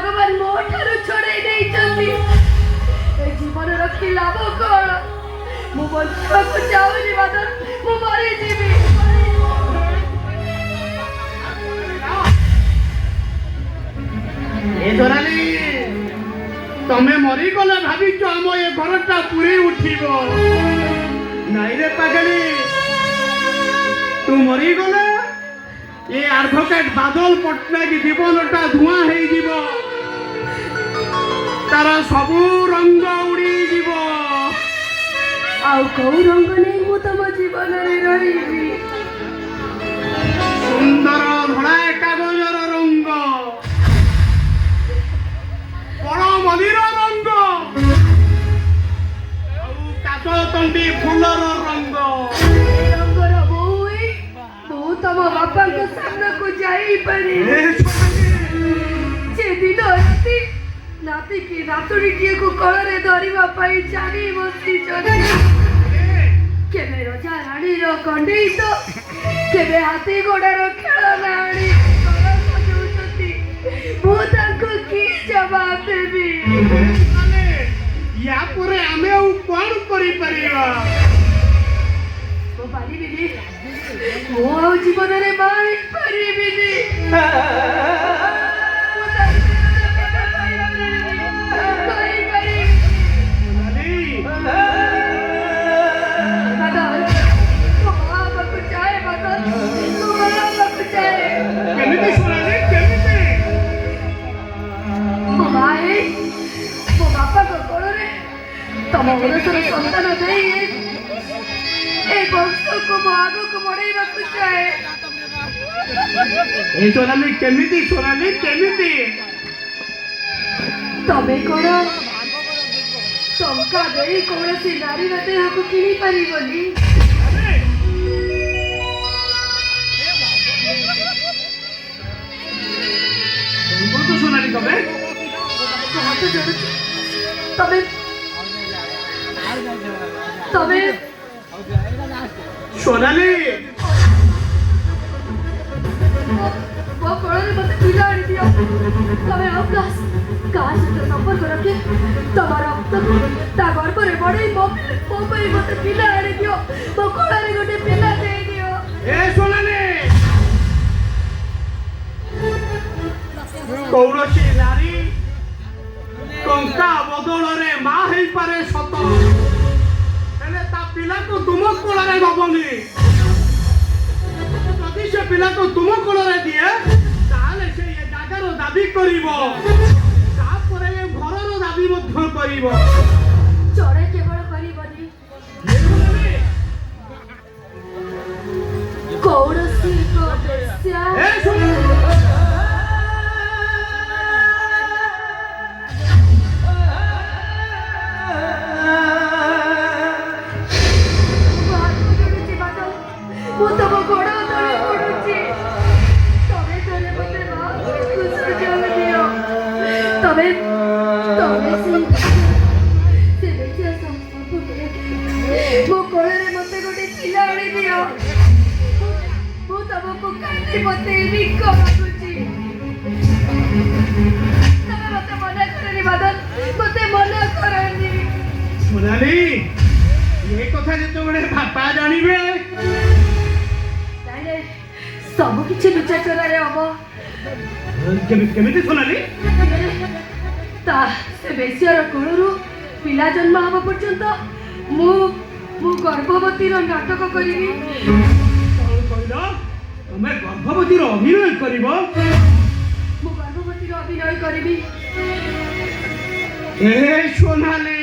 भगवान मो ठारू छड़े नहीं चलती ए जीवन रखी लाभ कौन मु बंचा को चाहूनी मदन मु मरी जीवी ए दोराली तमे मरी गले भाविच आम ए घरटा पूरी उठिब नाई रे पागली तू मरी गले ये एडवोकेट बादल पट्टनायक जीवनटा धुआं हो जीव तार सबू रंग उड़ी जीव आउ कौ रंग नहीं मु तम जीवन रे रही सुंदर धड़ा कागजर रंग बड़ मलिर रंग काचतंडी फूलर रंग रंगर बोई तू तम बापा को सामने को जाई पड़ी जे दिन राती नाती की नातुड़ी को कलरे धरिबा पाई जानी बसी चली केबे रजा रानी रो कंडेई तो केबे हाथी घोड़ा रो खेलना आनी कलर सजौचती मु ताको की जवाब देबी या परे आमे आ कोन करि परिबा तो पारिबिनी मो आ जीवन रे माई पारिबिनी तम ओरसर संतान दे ए वंश को आग को बढ़ाइबा को चाहे ए सोनाली केमिति तबे कोन टंका देई कोनसी नारी नते हाको किनी परिबनी तो सोनाली कबे हाथ जोड़ तबे सोनाली वो कोड़े मत पिला आनी दियो तबे अप्लास काश तो संपर्क रखे तमारा रक्त ता घर पर बड़े मो पे मत पिला आनी दियो वो कोड़े गोटे पिला दे दियो ए सोनाली कौरसी नारी टंका बदल रे मा हेई पारे सत हेले ता पिला को तुम कोलरे दबनी जदि से पिला को तुम कोलरे दिए ताले से ये जागार दाबी करिवो तापरे ए घरर दाबी मध्य करिवो चोरे केवल करिबनी कौरसी को दस्या ए सुन सोनाली ये कथा जो बापा जानवे सब किसी लुचाचोरा केमिति सोनाली ता से बेसियर कोणरू पिला जन्म हवा पर्यंत मु गर्भवती नाटक करी तुम्हें गर्भवती अभिनय कर मु गर्भवती अभिनय करी सोनाली